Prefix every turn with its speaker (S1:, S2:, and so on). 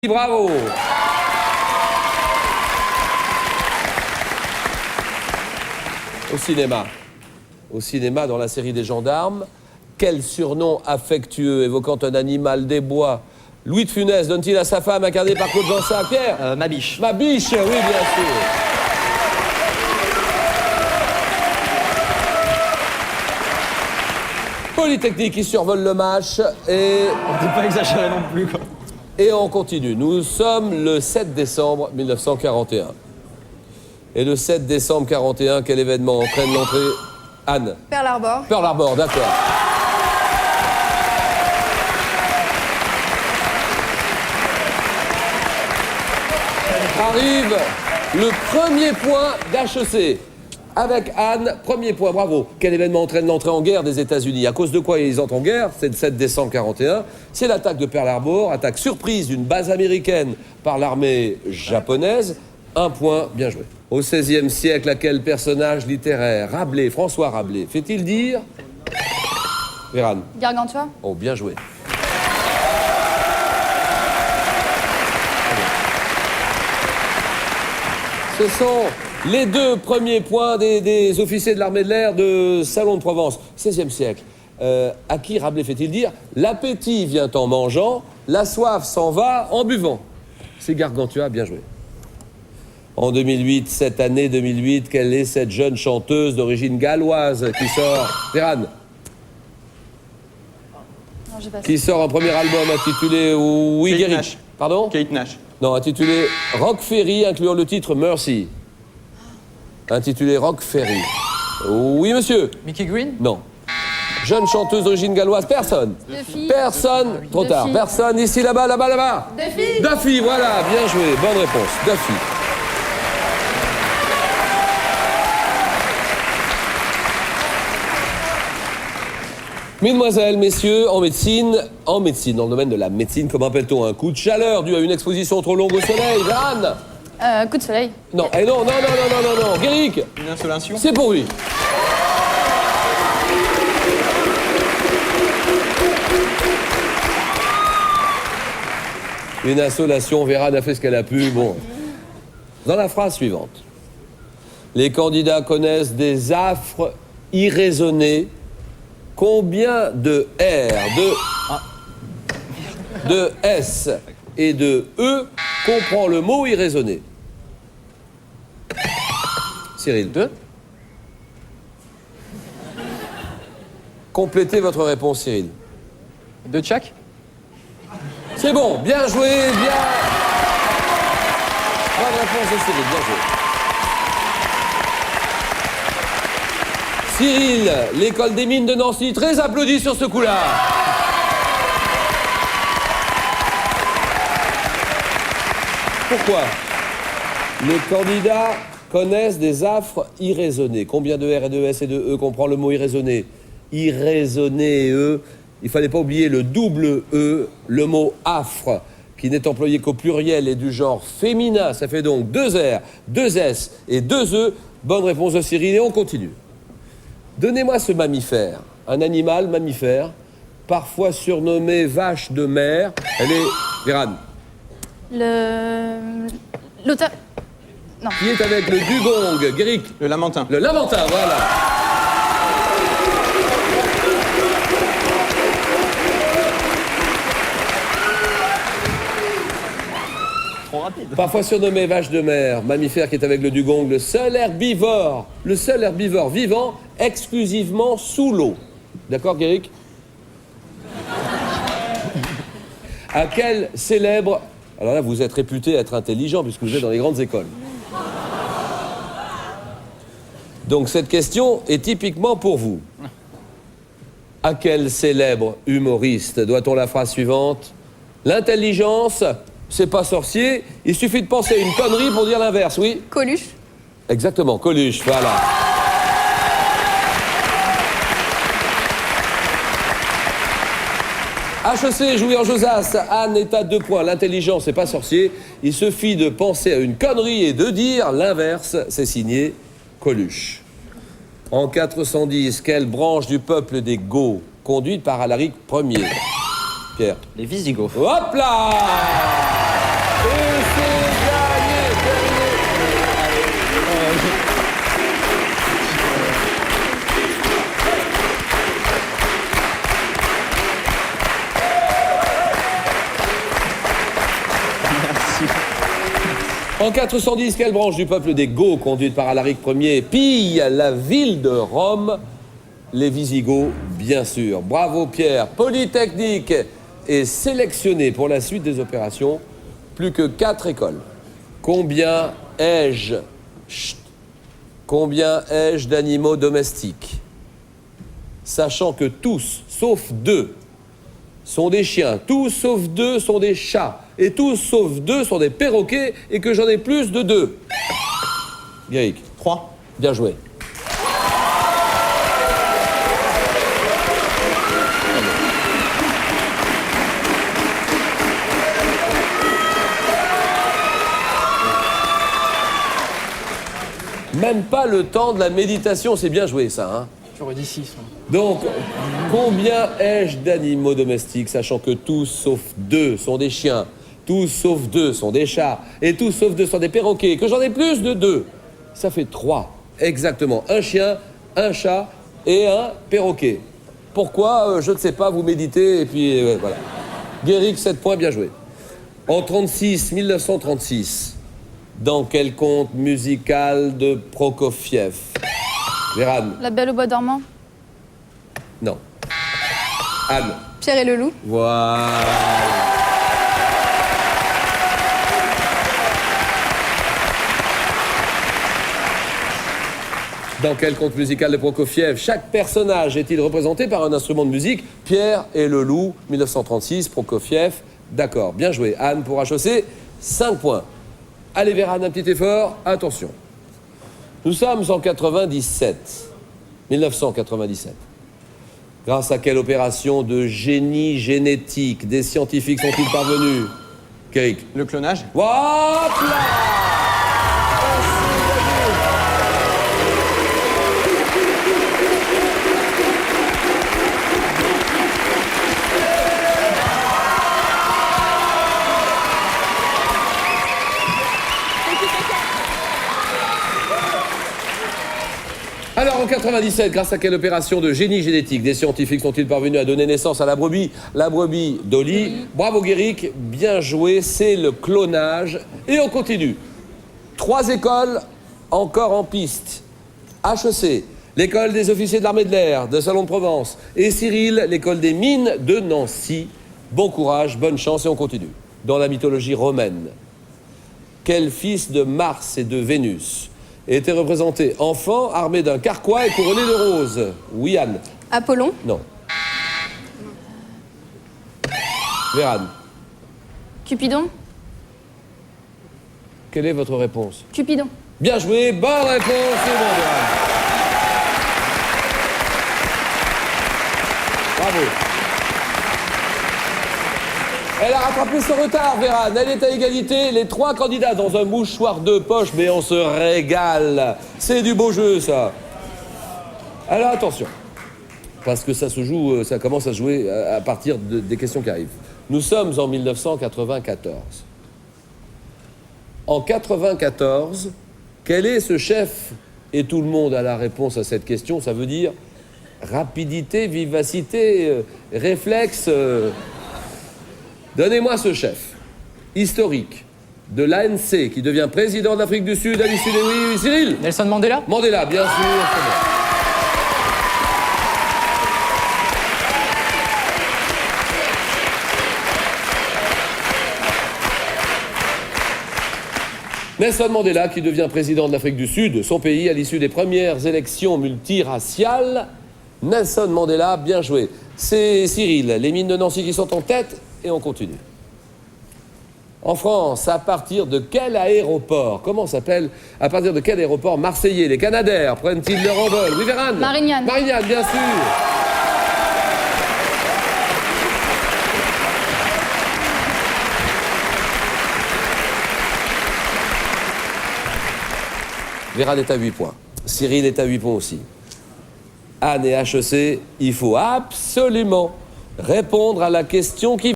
S1: Bravo. Au cinéma, dans la série des gendarmes, quel surnom affectueux évoquant un animal des bois Louis de Funès donne-t-il à sa femme incarnée par Claude Jansin? Pierre?
S2: Ma biche.
S1: Ma biche, oui, bien sûr. Polytechnique qui survole le match et...
S2: On ne peut pas exagérer non plus, quoi.
S1: Et on continue. Nous sommes le 7 décembre 1941. Et le 7 décembre 41, quel événement entraîne l'entrée? Anne.
S3: Pearl Harbor.
S1: Pearl Harbor, d'accord. Arrive le premier point d'HEC. Avec Anne, premier point, bravo. Quel événement entraîne l'entrée en guerre des États-Unis? À cause de quoi ils entrent en guerre? C'est le 7 décembre 41. C'est l'attaque de Pearl Harbor, attaque surprise d'une base américaine par l'armée japonaise. Un point, bien joué. Au XVIe siècle, à quel personnage littéraire, Rabelais, François Rabelais, fait-il dire? Véran.
S3: Gargantua.
S1: Oh, bien joué. Ce sont les deux premiers points des officiers de l'armée de l'air de Salon de Provence, XVIe siècle. À qui Rabelais fait-il dire « L'appétit vient en mangeant, la soif s'en va en buvant ». C'est Gargantua, bien joué. En 2008, cette année 2008, quelle est cette jeune chanteuse d'origine galloise qui sort... Véran.
S3: Non, j'ai pas
S1: Qui sort un premier album intitulé... Oui,
S2: Kate
S1: Guéry.
S2: Nash.
S1: Pardon?
S2: Kate Nash.
S1: Non, intitulé Rock Ferry, incluant le titre Mercy. Intitulé Rock Ferry. Oui, monsieur?
S2: Mickey Green.
S1: Non. Jeune chanteuse d'origine galloise, personne.
S3: Duffy.
S1: Personne, trop tard.
S3: Duffy.
S1: Personne, ici, là-bas, là-bas, là-bas.
S3: Duffy.
S1: Duffy, voilà, bien joué, bonne réponse. Duffy. Mesdemoiselles, messieurs, en médecine, dans le domaine de la médecine, comment appelle-t-on un coup de chaleur dû à une exposition trop longue au soleil? Véran?
S3: Coup de soleil.
S1: Non, et non, Guéric,
S2: Une insolation.
S1: c'est pour lui. Une insolation, Véran a fait ce qu'elle a pu, bon. Dans la phrase suivante, les candidats connaissent des affres irraisonnées. Combien de R, de S et de E comprend le mot irraisonné? Cyril.
S2: 2.
S1: Complétez votre réponse, Cyril.
S2: De Tchak.
S1: C'est bon, bien joué, bien... Bonne réponse de Cyril, bien joué. Cyril, l'école des mines de Nancy, très applaudie sur ce coup-là. Pourquoi? Les candidats connaissent des affres irraisonnées. Combien de R et de S et de E comprend le mot irraisonné? Irraisonné et E. Il ne fallait pas oublier le double E, le mot affre, qui n'est employé qu'au pluriel et du genre féminin. Ça fait donc 2 R, 2 S et 2 E. Bonne réponse de Cyril et on continue. Donnez-moi ce mammifère, un animal mammifère, parfois surnommé vache de mer. Elle est... Véran.
S3: L'auteur. Non.
S1: Qui est avec le dugong, Guéric.
S2: Le Lamentin.
S1: Le Lamentin, voilà.
S2: Trop rapide.
S1: Parfois surnommé vache de mer, mammifère qui est avec le dugong, le seul herbivore vivant exclusivement sous l'eau. D'accord, Guéric? À quel célèbre... Alors là, vous êtes réputé être intelligent puisque vous êtes dans les grandes écoles. Donc cette question est typiquement pour vous. À quel célèbre humoriste doit-on la phrase suivante? L'intelligence, c'est pas sorcier, il suffit de penser à une connerie pour dire l'inverse, oui?
S3: Coluche.
S1: Exactement, Coluche, voilà. HEC, joué en Josas, Anne est à 2 points. L'intelligence, c'est pas sorcier. Il suffit de penser à une connerie et de dire l'inverse. C'est signé Coluche. En 410, quelle branche du peuple des Goths, conduite par Alaric Ier? Pierre.
S2: Les Visigoths.
S1: Hop là! En 410, quelle branche du peuple des Goths, conduite par Alaric Ier, pille la ville de Rome? Les Visigoths, bien sûr. Bravo Pierre. Polytechnique est sélectionné pour la suite des opérations. Plus que 4 écoles. Combien ai-je d'animaux domestiques? Sachant que tous, sauf 2, sont des chiens, tous sauf 2 sont des chats, et tous sauf 2 sont des perroquets, et que j'en ai plus de 2. Guéric.
S2: 3.
S1: Bien joué. Même pas le temps de la méditation, c'est bien joué ça, hein.
S2: J'aurais dit 6.
S1: Donc, combien ai-je d'animaux domestiques, sachant que tous sauf 2 sont des chiens, tous sauf 2 sont des chats, et tous sauf 2 sont des perroquets, que j'en ai plus de 2. Ça fait 3, exactement. Un chien, un chat et un perroquet. Pourquoi? Je ne sais pas, vous méditez, et puis voilà. Guéric, 7 points, bien joué. En 1936, dans quel conte musical de Prokofiev? Véran?
S3: La Belle au bois dormant.
S1: Non. Anne?
S3: Pierre et le loup.
S1: Voilà. Dans quel conte musical de Prokofiev, chaque personnage est-il représenté par un instrument de musique? Pierre et le loup, 1936, Prokofiev. D'accord, bien joué. Anne pour HEC, 5 points. Allez, Véran, un petit effort. Attention. Nous sommes en 1997. Grâce à quelle opération de génie génétique des scientifiques sont-ils parvenus? Guéric?
S2: Le clonage.
S1: Voilà. Alors en 97, grâce à quelle opération de génie génétique des scientifiques sont-ils parvenus à donner naissance à la brebis Dolly? Bravo Guéric, bien joué, c'est le clonage. Et on continue. 3 écoles encore en piste. HEC, l'école des officiers de l'armée de l'air de Salon de Provence. Et Cyril, l'école des mines de Nancy. Bon courage, bonne chance et on continue. Dans la mythologie romaine, quel fils de Mars et de Vénus était représenté enfant, armé d'un carquois et couronné de roses? Oui, Anne?
S3: Apollon.
S1: Non. Véran?
S3: Cupidon.
S1: Quelle est votre réponse?
S3: Cupidon.
S1: Bien joué, bonne réponse, c'est bon, Véran. Bravo. Elle a rattrapé son retard, Véran. Elle est à égalité. Les 3 candidats dans un mouchoir de poche, mais on se régale. C'est du beau jeu, ça. Alors, attention. Parce que ça se joue, ça commence à se jouer à partir des questions qui arrivent. Nous sommes en 1994. En 94, quel est ce chef? Et tout le monde a la réponse à cette question. Ça veut dire rapidité, vivacité, réflexe... Donnez-moi ce chef historique de l'ANC qui devient président de l'Afrique du Sud à l'issue des... Oui, Cyril?
S2: Nelson Mandela.
S1: Mandela, bien sûr. C'est bon. Nelson Mandela qui devient président de l'Afrique du Sud, son pays, à l'issue des premières élections multiraciales. Nelson Mandela, bien joué. C'est Cyril, les mines de Nancy qui sont en tête. Et on continue. En France, à partir de quel aéroport, comment s'appelle, à partir de quel aéroport marseillais les Canadair prennent-ils leur envol? Oui, Véran?
S3: Marignane.
S1: Marignane, bien sûr. Véran est à 8 points. Cyril est à 8 points aussi. Anne et HEC, il faut absolument répondre à la question qui